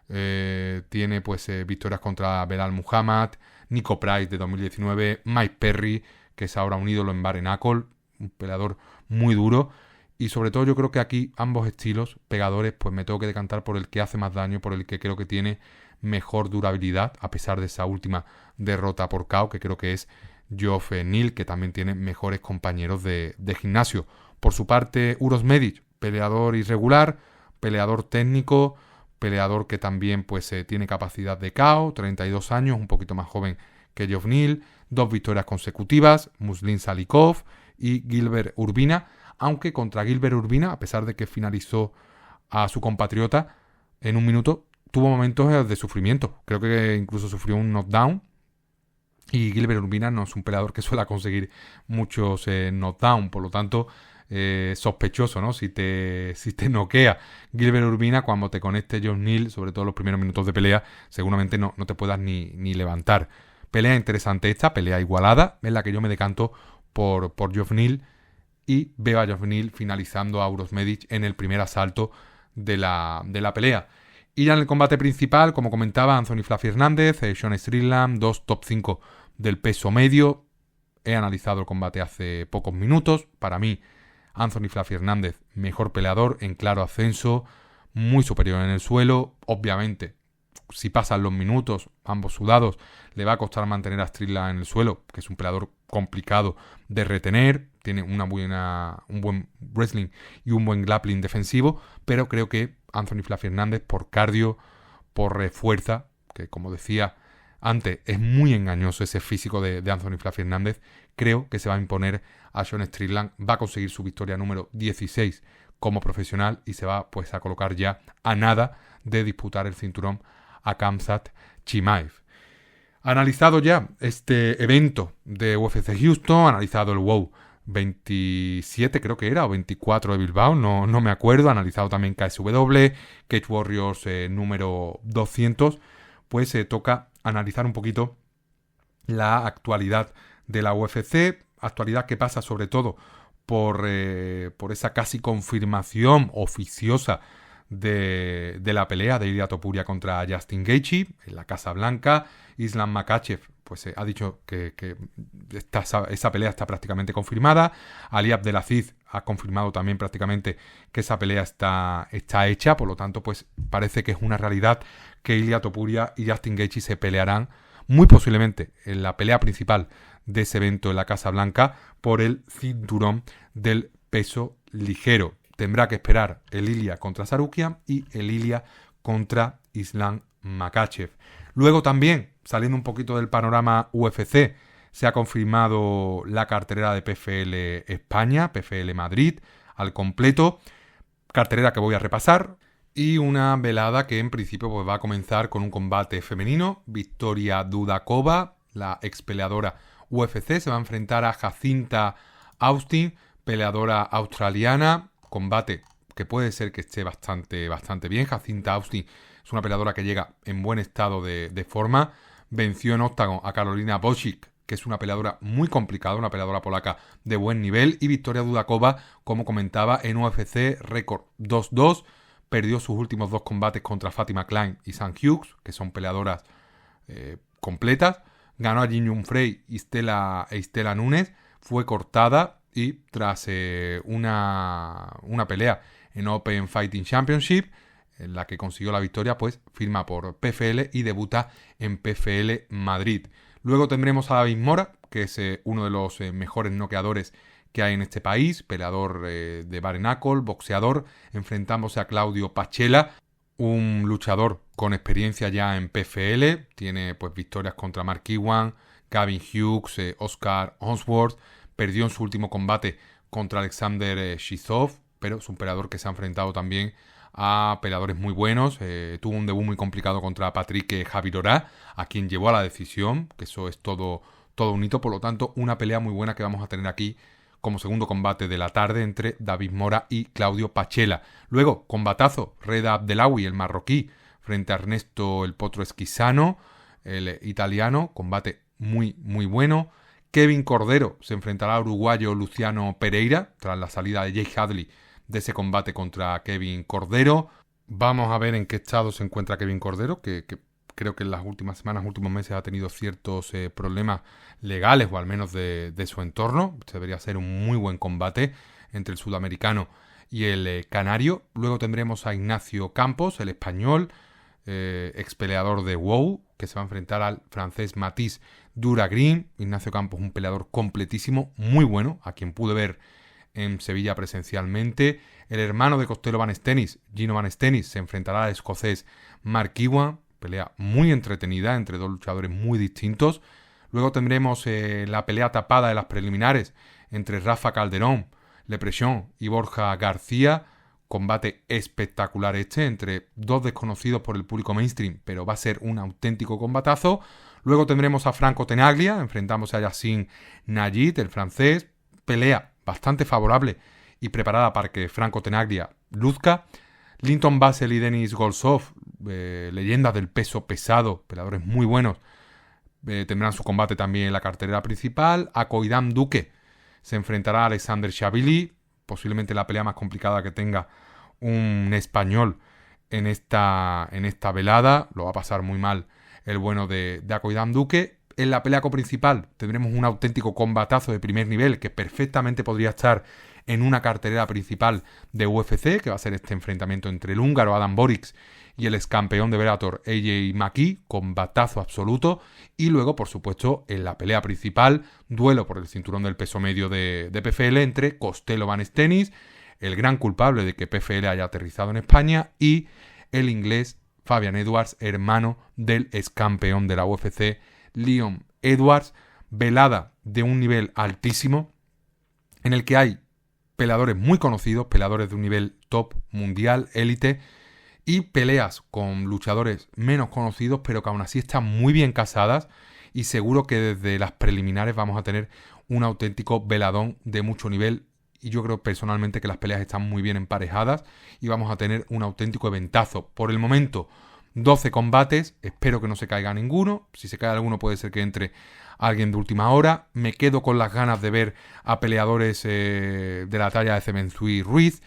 Tiene pues victorias contra Belal Muhammad, Nico Price de 2019, Mike Perry, que es ahora un ídolo en Bare Knuckle, un peleador muy duro. Y sobre todo yo creo que aquí ambos estilos, pegadores, pues me tengo que decantar por el que hace más daño, por el que creo que tiene mejor durabilidad, a pesar de esa última derrota por KO, que creo que es Geoff Neal, que también tiene mejores compañeros de gimnasio. Por su parte, Uros Medic, peleador irregular, peleador técnico, peleador que también pues tiene capacidad de KO, 32 años, un poquito más joven que Geoff Neal, 2 victorias consecutivas, Muslim Salikov y Gilbert Urbina, aunque contra Gilbert Urbina, a pesar de que finalizó a su compatriota en un minuto, tuvo momentos de sufrimiento. Creo que incluso sufrió un knockdown. Y Gilbert Urbina no es un peleador que suele conseguir muchos knockdown, por lo tanto, sospechoso, ¿no? Si te noquea Gilbert Urbina, cuando te conecte Geoff Neal, sobre todo los primeros minutos de pelea, seguramente no te puedas ni levantar. Pelea interesante esta, pelea igualada, en la que yo me decanto por Geoff Neal y veo a Geoff Neal finalizando a Uros Medic en el primer asalto de la pelea. Y ya en el combate principal, como comentaba, Anthony Fluffy Hernández, Sean Strickland, 2 top 5 del peso medio. He analizado el combate hace pocos minutos. Para mí, Anthony Fluffy Hernández, mejor peleador, en claro ascenso, muy superior en el suelo. Obviamente, si pasan los minutos, ambos sudados, le va a costar mantener a Strickland en el suelo, que es un peleador complicado de retener, tiene un buen wrestling y un buen grappling defensivo, pero creo que Anthony Fluffy Hernández, por cardio, por fuerza, que como decía antes, es muy engañoso ese físico de Anthony Fluffy Hernández, creo que se va a imponer a Sean Strickland, va a conseguir su victoria número 16 como profesional y se va pues a colocar ya a nada de disputar el cinturón a Khamzat Chimaev. Analizado ya este evento de UFC Houston, analizado el WOW 27 creo que era, o 24 de Bilbao, no me acuerdo, analizado también KSW, Cage Warriors número 200, pues toca analizar un poquito la actualidad de la UFC, actualidad que pasa sobre todo por esa casi confirmación oficiosa de la pelea de Ilia Topuria contra Justin Gaethje en la Casa Blanca. Islam Makhachev pues ha dicho que esa pelea está prácticamente confirmada. Ali Abdelaziz ha confirmado también prácticamente que esa pelea está hecha, por lo tanto pues parece que es una realidad que Ilia Topuria y Justin Gaethje se pelearán muy posiblemente en la pelea principal de ese evento en la Casa Blanca por el cinturón del peso ligero. Tendrá que esperar el Ilia contra Sarukian y el Ilia contra Islam Makhachev. Luego también, saliendo un poquito del panorama UFC, se ha confirmado la cartelera de PFL España, PFL Madrid, al completo. Cartelera que voy a repasar. Y una velada que en principio pues, va a comenzar con un combate femenino. Victoria Dudakova, la ex peleadora UFC, se va a enfrentar a Jacinta Austin, peleadora australiana. Combate que puede ser que esté bastante bien. Jacinta Austin es una peleadora que llega en buen estado de forma. Venció en Octagon a Karolina Bocic, que es una peleadora muy complicada, una peleadora polaca de buen nivel. Y Victoria Dudakova, como comentaba, en UFC récord 2-2. Perdió sus últimos 2 combates contra Fatima Klein y Sam Hughes, que son peleadoras completas. Ganó a Jin Yun Frey y Estela Núñez. Fue cortada y tras una pelea en Open Fighting Championship, en la que consiguió la victoria, pues firma por PFL y debuta en PFL Madrid. Luego tendremos a David Mora, que es uno de los mejores noqueadores que hay en este país, peleador de bare knuckle, boxeador, enfrentándose a Claudio Pachela, un luchador con experiencia ya en PFL, tiene pues victorias contra Mark Iwan, Gavin Hughes, Oscar Onsworth, perdió en su último combate contra Alexander Shizov, pero es un peleador que se ha enfrentado también a peleadores muy buenos. Tuvo un debut muy complicado contra Patrick Javirorá, a quien llevó a la decisión, que eso es todo un hito. Por lo tanto, una pelea muy buena que vamos a tener aquí como segundo combate de la tarde entre David Mora y Claudio Pachela. Luego, combatazo, Reda Abdelawi, el marroquí, frente a Ernesto el Potro Esquisano, el italiano, combate muy bueno. Kevin Cordero se enfrentará al uruguayo Luciano Pereira, tras la salida de Jake Hadley de ese combate contra Kevin Cordero. Vamos a ver en qué estado se encuentra Kevin Cordero, que creo que en las últimas semanas, últimos meses ha tenido ciertos problemas legales o al menos de su entorno. Este debería ser un muy buen combate entre el sudamericano y el canario. Luego tendremos a Ignacio Campos, el español, ex peleador de WOW, que se va a enfrentar al francés Mathis Duragrin. Ignacio Campos, un peleador completísimo, muy bueno, a quien pude ver en Sevilla presencialmente. El hermano de Costello Van Stennis, Gino Van Stennis, se enfrentará al escocés Mark Iwan. Pelea muy entretenida entre dos luchadores muy distintos. Luego tendremos la pelea tapada de las preliminares entre Rafa Calderón, Leprechaun y Borja García. Combate espectacular entre dos desconocidos por el público mainstream, pero va a ser un auténtico combatazo. Luego tendremos a Franco Tenaglia enfrentándose a Yassin Nayit, el francés. Pelea bastante favorable y preparada para que Franco Tenaglia luzca. Linton Basel y Denis Golsov, leyendas del peso pesado, peleadores muy buenos, tendrán su combate también en la cartelera principal. Akoidam Duque se enfrentará a Alexander Shavili, posiblemente la pelea más complicada que tenga un español en esta velada. Lo va a pasar muy mal el bueno de Akoidam Duque. En la pelea coprincipal tendremos un auténtico combatazo de primer nivel que perfectamente podría estar en una cartelera principal de UFC, que va a ser este enfrentamiento entre el húngaro Adam Borics y el ex campeón de Bellator AJ McKee, combatazo absoluto. Y luego, por supuesto, en la pelea principal, duelo por el cinturón del peso medio de PFL entre Costello Van Stennis, el gran culpable de que PFL haya aterrizado en España, y el inglés Fabian Edwards, hermano del ex campeón de la UFC Leon Edwards. Velada de un nivel altísimo en el que hay peleadores muy conocidos, peleadores de un nivel top mundial, élite, y peleas con luchadores menos conocidos, pero que aún así están muy bien casadas, y seguro que desde las preliminares vamos a tener un auténtico veladón de mucho nivel. Y yo creo personalmente que las peleas están muy bien emparejadas y vamos a tener un auténtico eventazo. Por el momento, 12 combates, espero que no se caiga ninguno. Si se cae alguno puede ser que entre alguien de última hora. Me quedo con las ganas de ver a peleadores de la talla de Cemenzui Ruiz,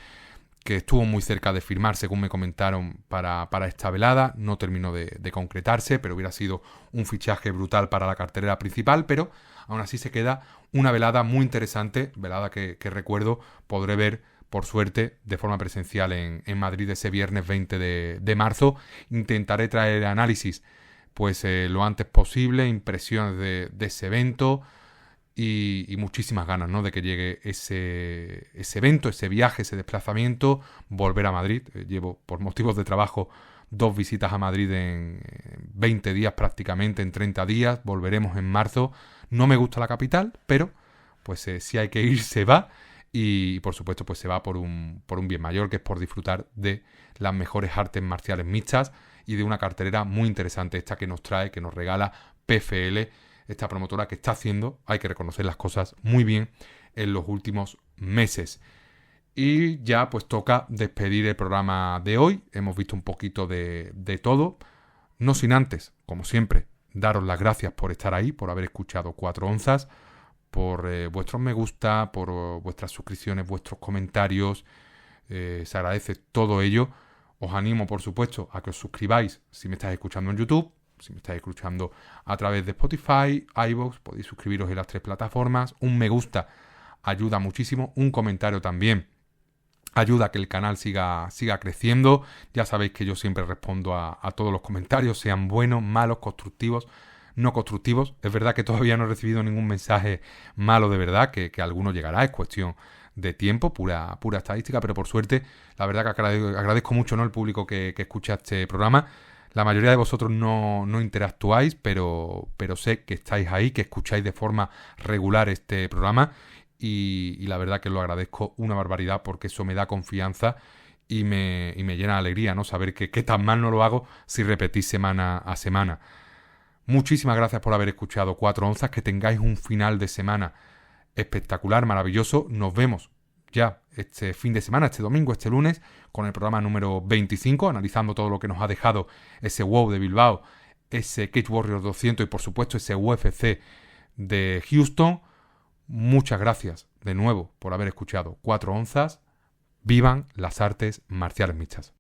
que estuvo muy cerca de firmar, según me comentaron, para esta velada. No terminó de concretarse, pero hubiera sido un fichaje brutal para la cartelera principal. Pero aún así se queda una velada muy interesante, velada que recuerdo podré ver, por suerte, de forma presencial en Madrid ese viernes 20 de marzo. Intentaré traer análisis pues lo antes posible, impresiones de ese evento y muchísimas ganas, ¿no?, de que llegue ese evento, ese viaje, ese desplazamiento, volver a Madrid. Llevo, por motivos de trabajo, 2 visitas a Madrid en 20 días prácticamente, en 30 días. Volveremos en marzo. No me gusta la capital, pero pues si hay que ir, se va. Y por supuesto pues se va por un bien mayor, que es por disfrutar de las mejores artes marciales mixtas y de una cartelera muy interesante esta que nos trae, que nos regala PFL, esta promotora que está haciendo, hay que reconocer las cosas, muy bien en los últimos meses. Y ya pues toca despedir el programa de hoy. Hemos visto un poquito de todo, no sin antes, como siempre, daros las gracias por estar ahí, por haber escuchado 4 onzas, por vuestros me gusta, por vuestras suscripciones, vuestros comentarios. Se agradece todo ello. Os animo, por supuesto, a que os suscribáis si me estáis escuchando en YouTube, si me estáis escuchando a través de Spotify, iVoox, podéis suscribiros en las 3 plataformas. Un me gusta ayuda muchísimo, un comentario también ayuda a que el canal siga creciendo. Ya sabéis que yo siempre respondo a todos los comentarios, sean buenos, malos, constructivos, no constructivos. Es verdad que todavía no he recibido ningún mensaje malo de verdad, que alguno llegará, es cuestión de tiempo, pura estadística, pero por suerte, la verdad que agradezco mucho, ¿no?, el público que escucha este programa. La mayoría de vosotros no interactuáis, pero sé que estáis ahí, que escucháis de forma regular este programa, y la verdad que lo agradezco una barbaridad, porque eso me da confianza y me llena de alegría, ¿no?, saber que tan mal no lo hago si repetís semana a semana. Muchísimas gracias por haber escuchado 4 onzas, que tengáis un final de semana espectacular, maravilloso. Nos vemos ya este fin de semana, este domingo, este lunes, con el programa número 25, analizando todo lo que nos ha dejado ese WOW de Bilbao, ese Cage Warriors 200 y por supuesto ese UFC de Houston. Muchas gracias de nuevo por haber escuchado 4 onzas. Vivan las artes marciales mixtas.